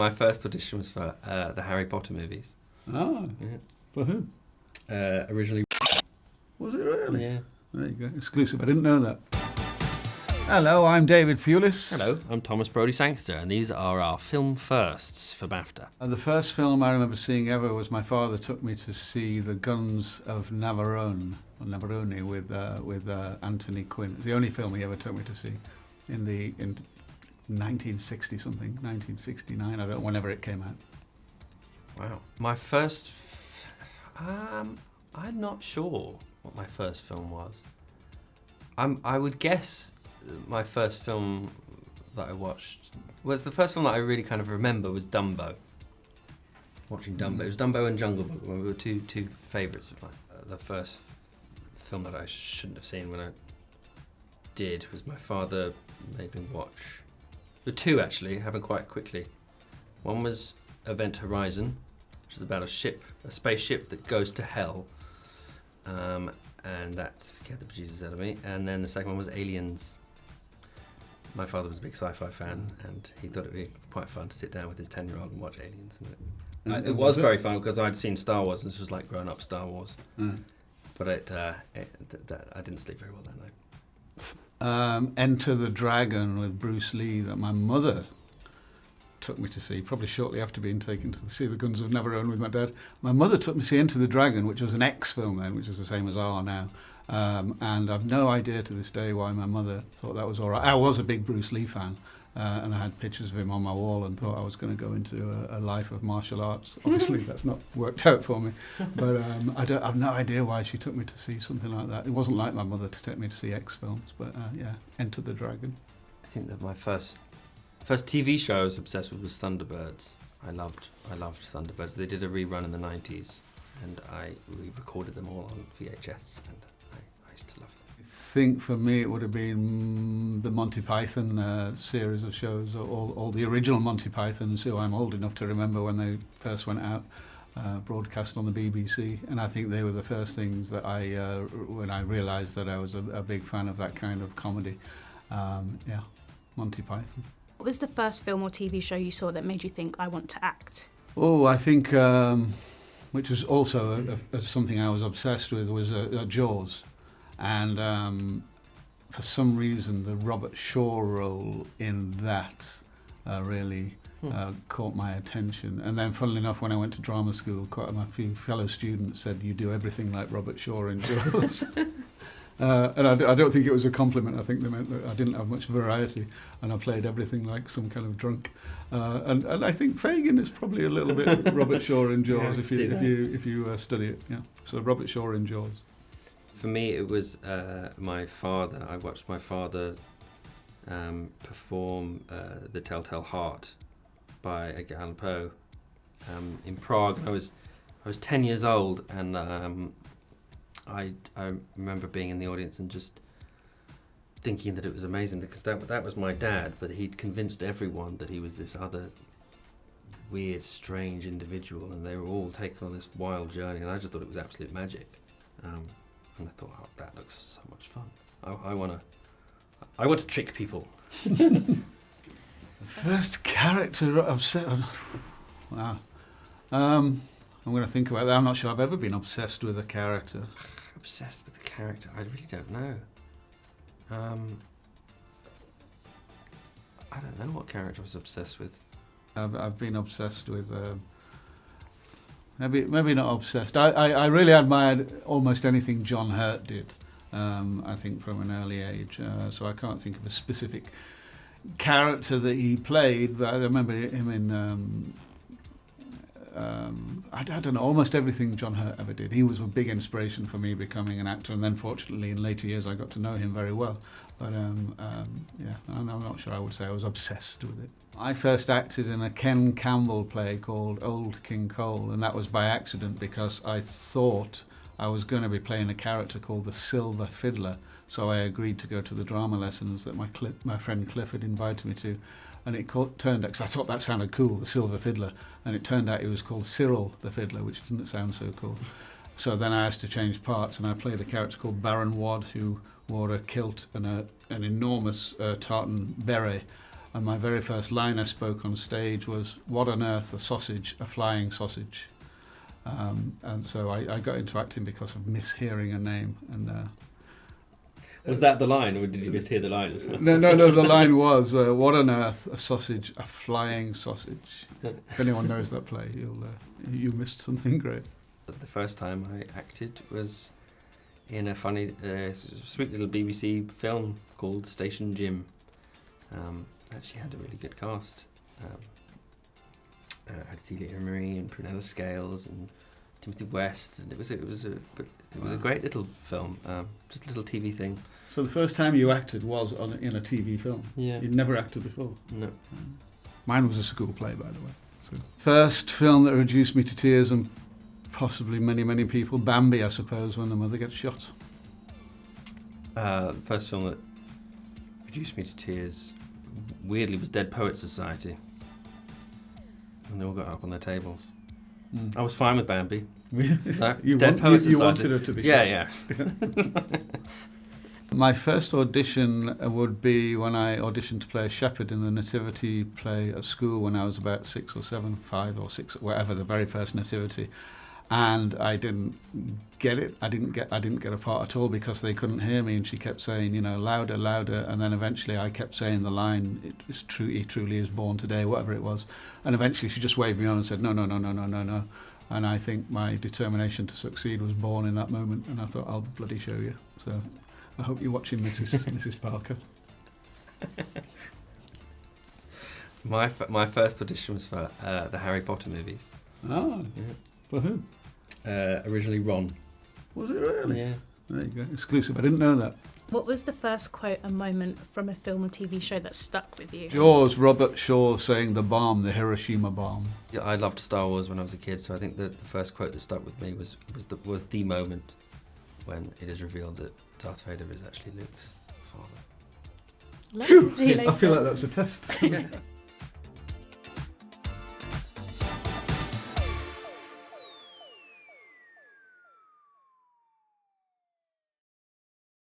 My first audition was for the Harry Potter movies. Ah, Yeah. for who? Originally. Was it really? Yeah. There you go, exclusive. I didn't know that. Hello, I'm David Thewlis. Hello, I'm Thomas Brodie-Sangster, and these are our film firsts for BAFTA. The first film I remember seeing ever was my father took me to see The Guns of Navarone with Anthony Quinn. It's the only film he ever took me to see in 1960 something, 1969. I don't know, whenever it came out. Wow. My first... I'm not sure what my first film was. I would guess my first film that I watched was the first film that I really kind of remember was Dumbo. Watching Dumbo. It was Dumbo and Jungle Book. They were two favourites of mine. The first film that I shouldn't have seen when I did was my father made me watch. The two actually happened quite quickly. One was Event Horizon, which is about a spaceship that goes to hell. And that scared the producers out of me. And then the second one was Aliens. My father was a big sci-fi fan, and he thought it would be quite fun to sit down with his 10-year-old and watch Aliens. And it was very fun because I'd seen Star Wars, and this was like growing up Star Wars. But I didn't sleep very well that night. Enter the Dragon with Bruce Lee that my mother took me to see, probably shortly after being taken to see The Guns of Navarone with my dad. My mother took me to see Enter the Dragon, which was an X film then, which is the same as R now. And I've no idea to this day why my mother thought that was all right. I was a big Bruce Lee fan, and I had pictures of him on my wall and thought I was going to go into a life of martial arts. Obviously, that's not worked out for me. But I've no idea why she took me to see something like that. It wasn't like my mother to take me to see X films, but yeah, Enter the Dragon. I think that my first TV show I was obsessed with was Thunderbirds. I loved Thunderbirds. They did a rerun in the 90s, and we recorded them all on VHS, and I used to love them. I think for me it would have been the Monty Python series of shows, all the original Monty Pythons, who I'm old enough to remember when they first went out, broadcast on the BBC, and I think they were the first things that when I realised that I was a big fan of that kind of comedy. Yeah, Monty Python. What was the first film or TV show you saw that made you think, I want to act? Oh, I think, which was also something I was obsessed with, was Jaws. And for some reason, the Robert Shaw role in that really caught my attention. And then, funnily enough, when I went to drama school, quite a few fellow students said, you do everything like Robert Shaw in Jaws. And I don't think it was a compliment. I think they meant that I didn't have much variety, and I played everything like some kind of drunk. And I think Fagin is probably a little bit Robert Shaw in Jaws, if you study it. Yeah. So Robert Shaw in Jaws. For me, it was my father. I watched my father perform The Telltale Heart by Edgar Allan Poe in Prague. I was 10 years old, and I remember being in the audience and just thinking that it was amazing, because that was my dad, but he'd convinced everyone that he was this other weird, strange individual, and they were all taken on this wild journey, and I just thought it was absolute magic. And I thought, oh, that looks so much fun. I want to trick people. The first character obsessed. Wow. I'm going to think about that. I'm not sure I've ever been obsessed with a character. Obsessed with the character? I really don't know. I don't know what character I was obsessed with. I've been obsessed with... maybe not obsessed. I really admired almost anything John Hurt did, I think, from an early age. So I can't think of a specific character that he played, but I remember him in... I don't know, almost everything John Hurt ever did. He was a big inspiration for me becoming an actor, and then fortunately in later years I got to know him very well. But yeah, I'm not sure I would say I was obsessed with it. I first acted in a Ken Campbell play called Old King Cole, and that was by accident because I thought I was going to be playing a character called the Silver Fiddler, so I agreed to go to the drama lessons that my friend Cliff had invited me to. And it turned out, because I thought that sounded cool, the Silver Fiddler, and it turned out it was called Cyril the Fiddler, which didn't sound so cool. So then I asked to change parts, and I played a character called Baron Wad, who wore a kilt and an enormous tartan beret, And my very first line I spoke on stage was, "What on earth, a sausage, a flying sausage?" And so I got into acting because of mishearing a name. And was that the line, or did you mishear the line as well? no, the line was, "What on earth, a sausage, a flying sausage?" If anyone knows that play, you missed something great. The first time I acted was in a funny, sweet little BBC film called Station Gym. Actually had a really good cast. Had Celia Marie and Prunella Scales and Timothy West, and it was a great little film, just a little TV thing. So the first time you acted was in a TV film? Yeah. You'd never acted before? No. Mine was a school play, by the way. So first film that reduced me to tears, and possibly many people, Bambi, I suppose, when the mother gets shot. The first film that reduced me to tears, weirdly, was Dead Poets Society. And they all got up on their tables. I was fine with Bambi. You Dead Poets Society. You wanted her to be shot. Yeah. My first audition would be when I auditioned to play a shepherd in the nativity play at school when I was about 6 or 7, 5 or 6, whatever, the very first nativity. And I didn't get it. I didn't get a part at all because they couldn't hear me, and she kept saying, louder, louder. And then eventually I kept saying the line, "It is true, he truly is born today," whatever it was. And eventually she just waved me on and said, no. And I think my determination to succeed was born in that moment. And I thought, I'll bloody show you. So I hope you're watching, Mrs. Parker. My first audition was for the Harry Potter movies. Oh, Yeah. For who? Originally Ron. Was it really? Yeah. There you go, exclusive. I didn't know that. What was the first quote and moment from a film or TV show that stuck with you? Jaws, Robert Shaw saying the bomb, the Hiroshima bomb. Yeah, I loved Star Wars when I was a kid, so I think that the first quote that stuck with me was the moment when it is revealed that Darth Vader is actually Luke's father. Lovely. I feel like that was a test.